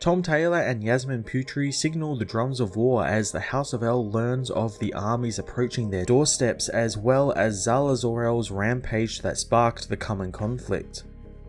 Tom Taylor and Yasmin Putri signal the drums of war as the House of El learns of the armies approaching their doorsteps, as well as Zala Zor-El's rampage that sparked the coming conflict.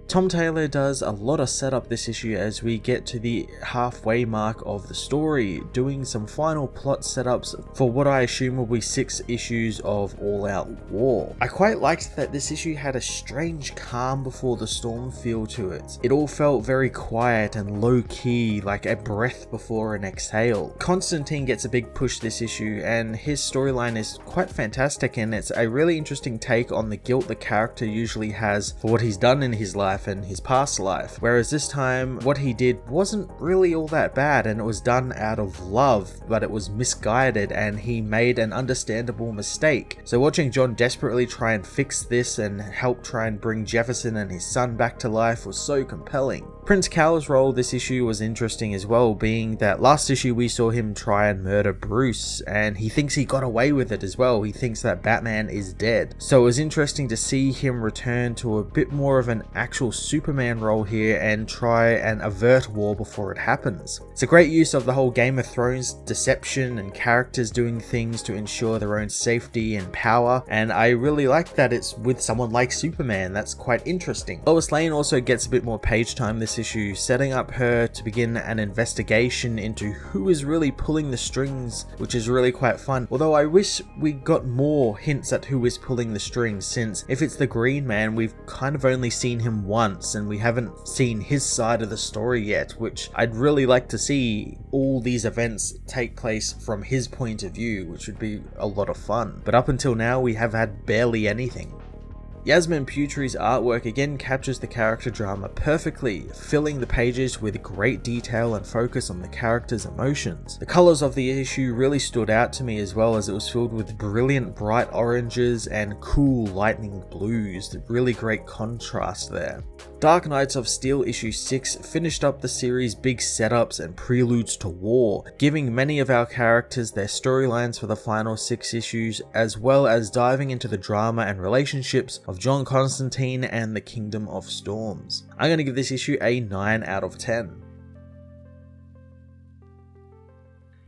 Tom Taylor does a lot of setup this issue as we get to the halfway mark of the story, doing some final plot setups for what I assume will be 6 issues of all-out war. I quite liked that this issue had a strange calm before the storm feel to it. It all felt very quiet and low-key, like a breath before an exhale. Constantine gets a big push this issue, and his storyline is quite fantastic, and it's a really interesting take on the guilt the character usually has for what he's done in his life and his past life, whereas this time what he did wasn't really all that bad, and it was done out of love, but it was misguided and he made an understandable mistake. So watching John desperately try and fix this and help try and bring Jefferson and his son back to life was so compelling. Prince Cal's role this issue was interesting as well, being that last issue we saw him try and murder Bruce, and he thinks he got away with it as well. He thinks that Batman is dead. So it was interesting to see him return to a bit more of an actual Superman role here and try and avert war before it happens. It's a great use of the whole Game of Thrones deception and characters doing things to ensure their own safety and power, and I really like that it's with someone like Superman. That's quite interesting. Lois Lane also gets a bit more page time this issue, setting up her to begin an investigation into who is really pulling the strings, which is really quite fun. Although I wish we got more hints at who is pulling the strings, since if it's the Green Man, we've kind of only seen him once and we haven't seen his side of the story yet, which I'd really like to see all these events take place from his point of view, which would be a lot of fun. But up until now we have had barely anything. Yasmin Putri's artwork again captures the character drama perfectly, filling the pages with great detail and focus on the character's emotions. The colours of the issue really stood out to me, as well as it was filled with brilliant bright oranges and cool lightning blues. Really great contrast there. Dark Knights of Steel issue 6 finished up the series' big setups and preludes to war, giving many of our characters their storylines for the final 6 issues, as well as diving into the drama and relationships of John Constantine and the Kingdom of Storms. I'm going to give this issue a 9 out of 10.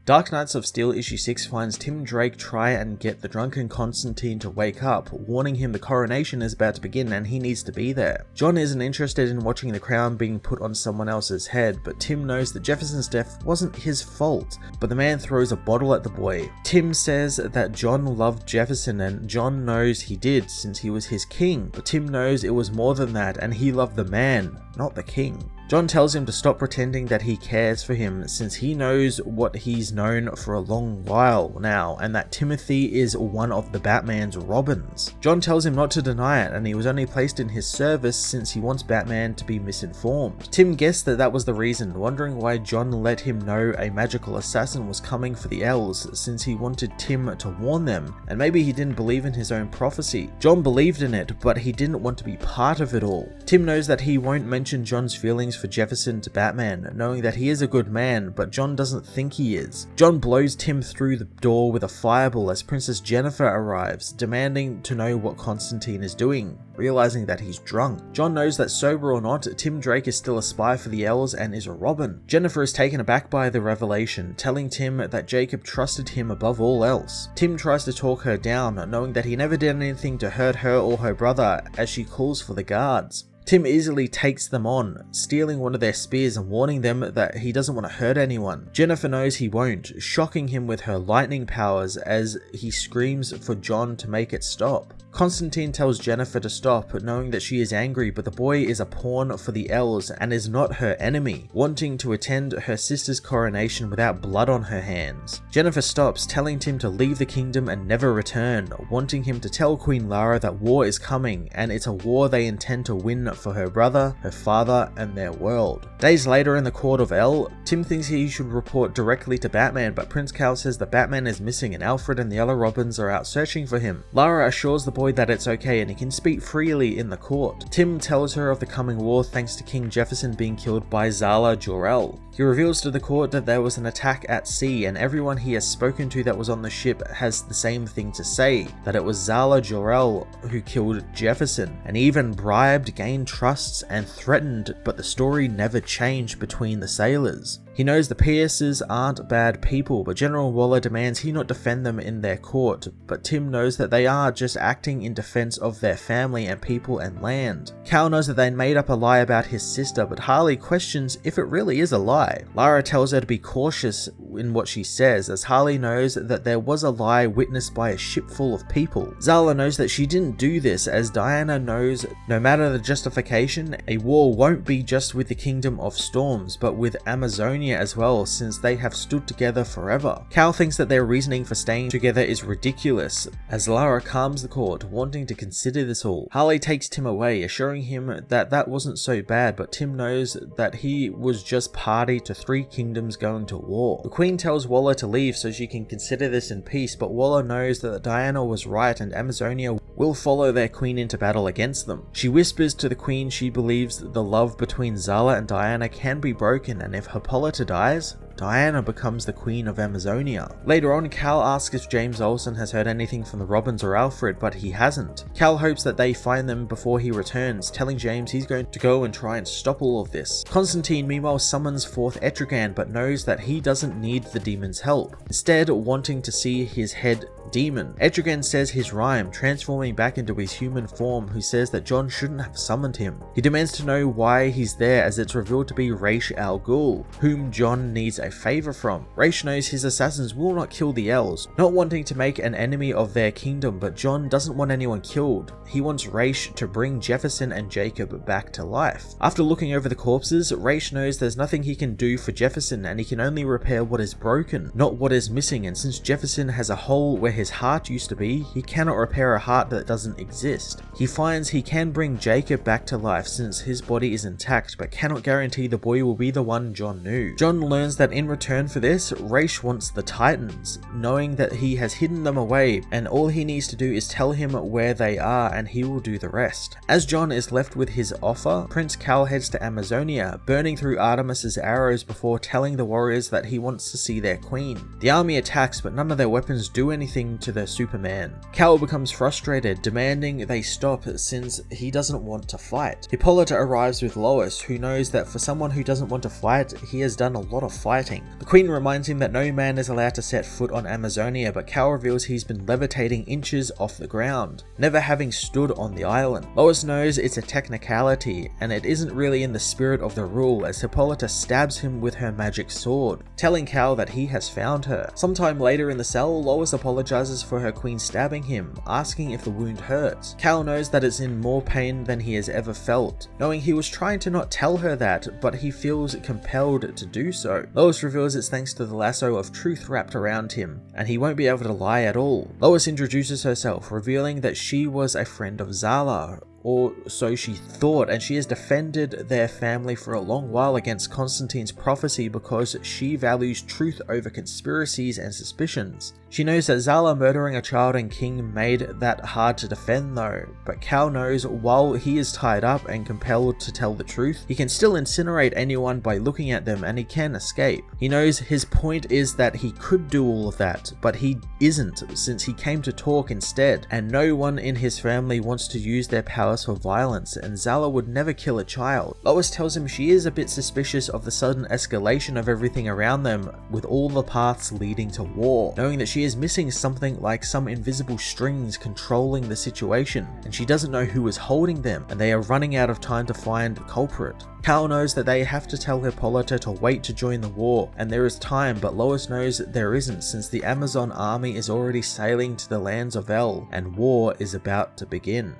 Dark Knights of Steel issue 6 finds Tim Drake try and get the drunken Constantine to wake up, warning him the coronation is about to begin and he needs to be there. John isn't interested in watching the crown being put on someone else's head, but Tim knows that Jefferson's death wasn't his fault, but the man throws a bottle at the boy. Tim says that John loved Jefferson, and John knows he did since he was his king, but Tim knows it was more than that and he loved the man, not the king. John tells him to stop pretending that he cares for him, since he knows what he's known for a long while now, and that Timothy is one of the Batman's Robins. John tells him not to deny it, and he was only placed in his service since he wants Batman to be misinformed. Tim guessed that that was the reason, wondering why John let him know a magical assassin was coming for the elves, since he wanted Tim to warn them, and maybe he didn't believe in his own prophecy. John believed in it, but he didn't want to be part of it all. Tim knows that he won't mention John's feelings for Jefferson to Batman, knowing that he is a good man, but John doesn't think he is. John blows Tim through the door with a fireball as Princess Jennifer arrives, demanding to know what Constantine is doing, realizing that he's drunk. John knows that sober or not, Tim Drake is still a spy for the elves and is a Robin. Jennifer is taken aback by the revelation, telling Tim that Jacob trusted him above all else. Tim tries to talk her down, knowing that he never did anything to hurt her or her brother, as she calls for the guards. Tim easily takes them on, stealing one of their spears and warning them that he doesn't want to hurt anyone. Jennifer knows he won't, shocking him with her lightning powers as he screams for John to make it stop. Constantine tells Jennifer to stop, knowing that she is angry, but the boy is a pawn for the elves and is not her enemy, wanting to attend her sister's coronation without blood on her hands. Jennifer stops, telling Tim to leave the kingdom and never return, wanting him to tell Queen Lara that war is coming, and it's a war they intend to win for her brother, her father, and their world. Days later in the court of El, Tim thinks he should report directly to Batman, but Prince Cal says that Batman is missing and Alfred and the other Robins are out searching for him. Lara assures the boy boy that it's okay and he can speak freely in the court. Tim tells her of the coming war thanks to King Jefferson being killed by Zala Jor-El. He reveals to the court that there was an attack at sea, and everyone he has spoken to that was on the ship has the same thing to say, that it was Zala Jor-El who killed Jefferson, and even bribed, gained trusts, and threatened, but the story never changed between the sailors. He knows the Pierces aren't bad people, but General Waller demands he not defend them in their court, but Tim knows that they are just acting in defense of their family and people and land. Cal knows that they made up a lie about his sister, but Harley questions if it really is a lie. Lara tells her to be cautious in what she says, as Harley knows that there was a lie witnessed by a ship full of people. Zala knows that she didn't do this, as Diana knows no matter the justification, a war won't be just with the Kingdom of Storms, but with Amazonia as well, since they have stood together forever. Cal thinks that their reasoning for staying together is ridiculous, as Lara calms the court, wanting to consider this all. Harley takes Tim away, assuring him that that wasn't so bad, but Tim knows that he was just party to 3 kingdoms going to war. The Queen tells Waller to leave so she can consider this in peace, but Waller knows that Diana was right and Amazonia will follow their queen into battle against them. She whispers to the Queen she believes the love between Zala and Diana can be broken, and if Hippolyta dies, Diana becomes the Queen of Amazonia. Later on, Cal asks if James Olsen has heard anything from the Robins or Alfred, but he hasn't. Cal hopes that they find them before he returns, telling James he's going to go and try and stop all of this. Constantine meanwhile summons forth Etrigan, but knows that he doesn't need the demon's help, instead wanting to see his head demon. Etrigan says his rhyme, transforming back into his human form, who says that John shouldn't have summoned him. He demands to know why he's there, as it's revealed to be Ra's al Ghul, whom John needs a favor from. Ra's knows his assassins will not kill the elves, not wanting to make an enemy of their kingdom, but John doesn't want anyone killed. He wants Ra's to bring Jefferson and Jacob back to life. After looking over the corpses, Ra's knows there's nothing he can do for Jefferson, and he can only repair what is broken, not what is missing, and since Jefferson has a hole where his heart used to be, he cannot repair a heart that doesn't exist. He finds he can bring Jacob back to life since his body is intact, but cannot guarantee the boy will be the one John knew. John learns that in return for this, Ra's wants the Titans, knowing that he has hidden them away, and all he needs to do is tell him where they are and he will do the rest. As John is left with his offer, Prince Cal heads to Amazonia, burning through Artemis's arrows before telling the warriors that he wants to see their queen. The army attacks, but none of their weapons do anything to their Superman. Cal becomes frustrated, demanding they stop since he doesn't want to fight. Hippolyta arrives with Lois, who knows that for someone who doesn't want to fight, he has done a lot of fighting. The Queen reminds him that no man is allowed to set foot on Amazonia, but Cal reveals he's been levitating inches off the ground, never having stood on the island. Lois knows it's a technicality, and it isn't really in the spirit of the rule, as Hippolyta stabs him with her magic sword, telling Cal that he has found her. Sometime later in the cell, Lois apologizes for her queen stabbing him, asking if the wound hurts. Cal knows that it's in more pain than he has ever felt, knowing he was trying to not tell her that, but he feels compelled to do so. Lois reveals it's thanks to the lasso of truth wrapped around him, and he won't be able to lie at all. Lois introduces herself, revealing that she was a friend of Zala, or so she thought, and she has defended their family for a long while against Constantine's prophecy because she values truth over conspiracies and suspicions. She knows that Zala murdering a child and king made that hard to defend though, but Cal knows while he is tied up and compelled to tell the truth, he can still incinerate anyone by looking at them and he can escape. He knows his point is that he could do all of that, but he isn't, since he came to talk instead, and no one in his family wants to use their powers for violence, and Zala would never kill a child. Lois tells him she is a bit suspicious of the sudden escalation of everything around them, with all the paths leading to war, knowing that she is missing something like some invisible strings controlling the situation, and she doesn't know who is holding them, and they are running out of time to find the culprit. Cal knows that they have to tell Hippolyta to wait to join the war, and there is time, but Lois knows there isn't, since the Amazon army is already sailing to the lands of El, and war is about to begin.